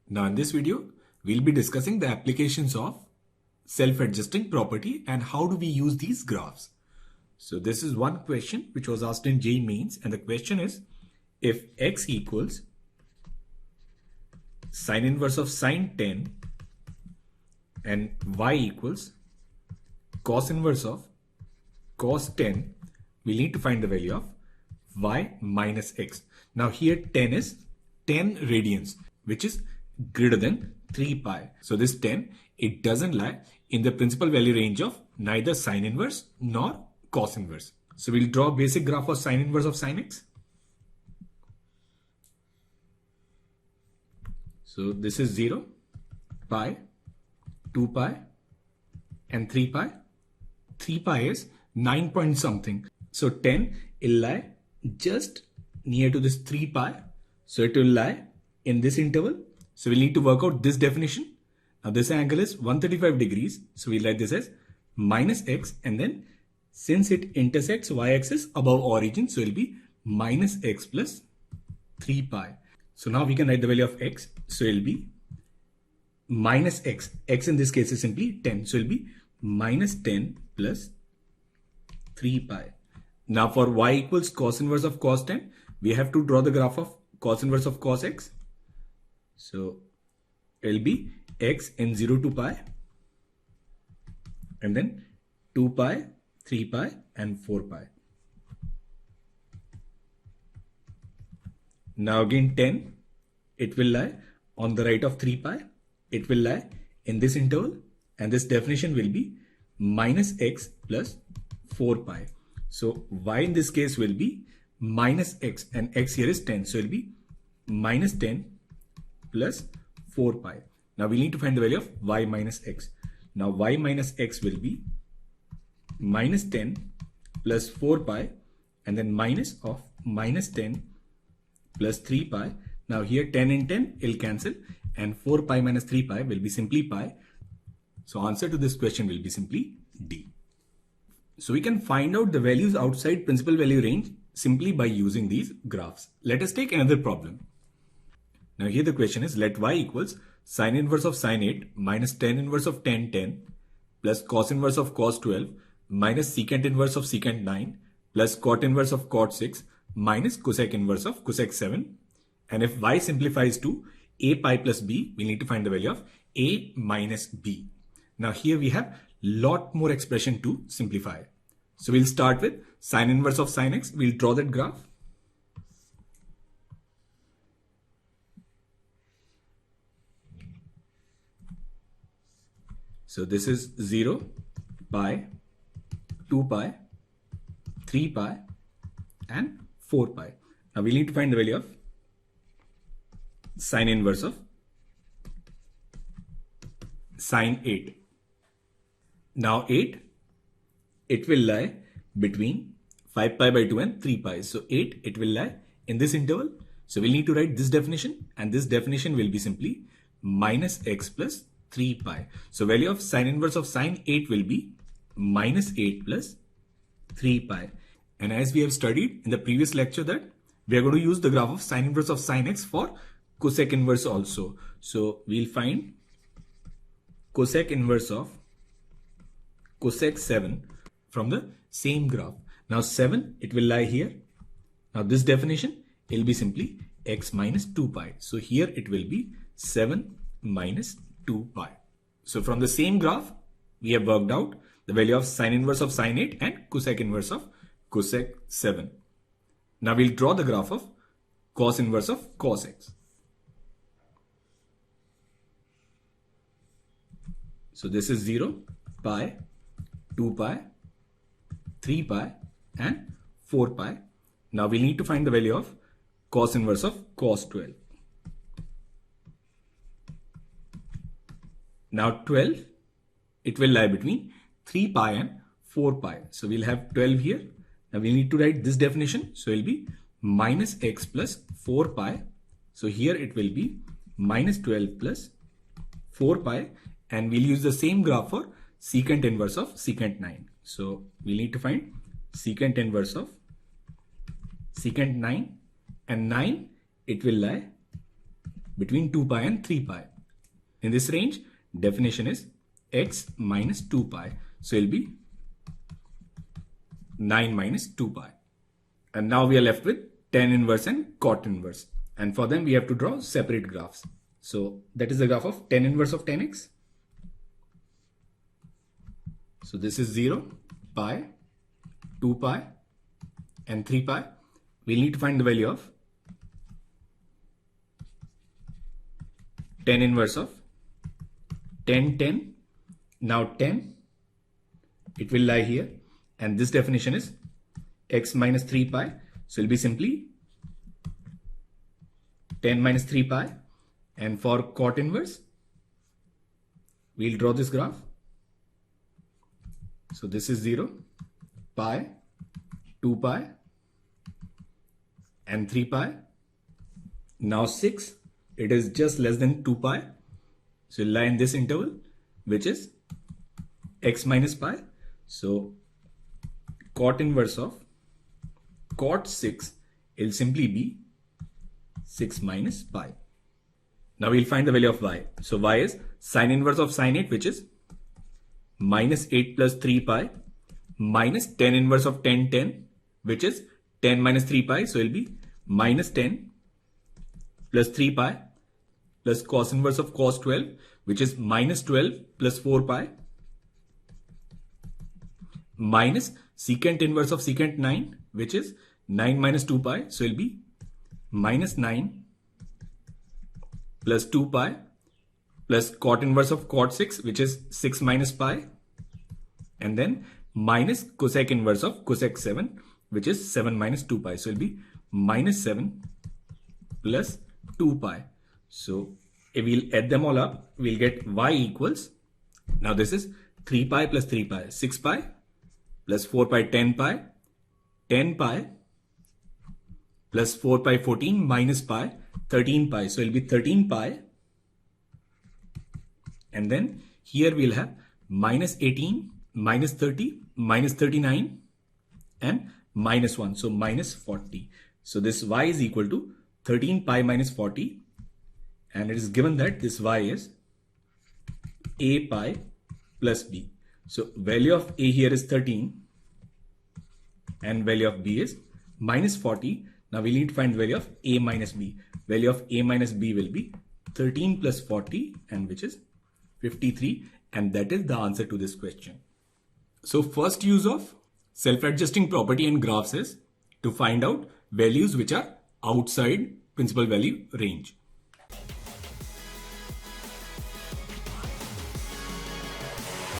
Now in this video, we'll be discussing the applications of self-adjusting property and how do we use these graphs. So this is one question which was asked in JEE Mains, and the question is, if x equals sine inverse of sine 10 and y equals cos inverse of cos 10, we need to find the value of y minus x. Now here 10 is 10 radians, which is greater than 3 pi. So this 10, it doesn't lie in the principal value range of neither sine inverse nor cos inverse. So we'll draw a basic graph of sine inverse of sine x. So this is 0, pi, 2 pi and 3 pi. 3 pi is 9 point something. So 10 will lie just near to this 3 pi. So it will lie in this interval. So we'll need to work out this definition. Now this angle is 135 degrees. So we'll write this as minus x, and then since it intersects y-axis above origin, so it will be minus x plus 3 pi. So now we can write the value of x. So it will be minus x. X in this case is simply 10. So it will be minus 10 plus 3 pi. Now for y equals cos inverse of cos 10, we have to draw the graph of cos inverse of cos x. So it will be x in 0 to pi, and then 2 pi, 3 pi and 4 pi. Now again 10, it will lie on the right of 3 pi. It will lie in this interval, and this definition will be minus x plus 4 pi. So y in this case will be minus x, and x here is 10. So it will be minus 10 plus 4 pi. Now we need to find the value of y minus x. Now y minus x will be minus 10 plus 4 pi, and then minus of minus 10 plus 3 pi. Now here 10 and 10 will cancel, and 4 pi minus 3 pi will be simply pi. So answer to this question will be simply D. So we can find out the values outside principal value range simply by using these graphs. Let us take another problem. Now here the question is, let y equals sine inverse of sine 8 minus tan inverse of tan 10 plus cos inverse of cos 12 minus secant inverse of secant 9 plus cot inverse of cot 6 minus cosec inverse of cosec 7. And if y simplifies to a pi plus b, we need to find the value of a minus b. Now here we have lot more expression to simplify. So we'll start with sine inverse of sine x. We'll draw that graph. So this is 0, pi, 2 pi, 3 pi and 4 pi. Now we need to find the value of sine inverse of sine 8. Now 8, it will lie between 5 pi by 2 and 3 pi. So 8, it will lie in this interval. So we'll need to write this definition, and this definition will be simply minus x plus 3 pi. So value of sine inverse of sine 8 will be minus 8 plus 3 pi. And as we have studied in the previous lecture that we are going to use the graph of sine inverse of sine x for cosec inverse also. So we'll find cosec inverse of cosec 7 from the same graph. Now 7, it will lie here. Now this definition will be simply x minus 2 pi. So here it will be 7 minus 2 pi. So from the same graph, we have worked out the value of sine inverse of sine 8 and cosec inverse of cosec 7. Now we'll draw the graph of cos inverse of cos x. So this is 0, pi, 2 pi, 3 pi and 4 pi. Now we need to find the value of cos inverse of cos 12. Now 12, it will lie between 3 pi and 4 pi. So we'll have 12 here. Now we need to write this definition. So it will be minus x plus 4 pi. So here it will be minus 12 plus 4 pi. And we'll use the same graph for secant inverse of secant 9. So we need to find secant inverse of secant 9, and 9, it will lie between 2 pi and 3 pi. In this range, definition is x minus 2 pi. So it will be 9 minus 2 pi. And now we are left with tan inverse and cot inverse. And for them, we have to draw separate graphs. So that is the graph of tan inverse of tan x. So this is 0, pi, 2 pi, and 3 pi. We'll need to find the value of tan inverse of tan. Now tan, it will lie here. And this definition is x minus 3 pi. So it will be simply tan minus 3 pi. And for cot inverse, we'll draw this graph. So this is 0, pi, 2 pi, and 3 pi. Now 6, it is just less than 2 pi. So it'll lie in this interval, which is x minus pi. So cot inverse of cot 6 will simply be 6 minus pi. Now we'll find the value of y. So y is sine inverse of sine 8, which is minus 8 plus 3 pi, minus tan inverse of tan, which is tan minus 3 pi. So it will be minus 10 plus 3 pi, plus cos inverse of cos 12, which is minus 12 plus 4 pi, minus secant inverse of secant 9, which is 9 minus 2 pi. So it will be minus 9 plus 2 pi, plus cot inverse of cot 6, which is 6 minus pi, and then minus cosec inverse of cosec 7, which is 7 minus 2 pi. So it will be minus 7 plus 2 pi. So if we'll add them all up, we'll get y equals, now this is 3 pi plus 3 pi, 6 pi, plus 4 pi, 10 pi, 10 pi, plus 4 pi, 14, minus pi, 13 pi. So it will be 13 pi. And then here we'll have minus 18, minus 30, minus 39, and minus 1. So minus 40. So this y is equal to 13 pi minus 40. And it is given that this y is a pi plus b. So value of a here is 13 and value of b is minus 40. Now we need to find the value of a minus b. Value of a minus b will be 13 plus 40, and which is 53, and that is the answer to this question. So first use of self-adjusting property in graphs is to find out values which are outside principal value range.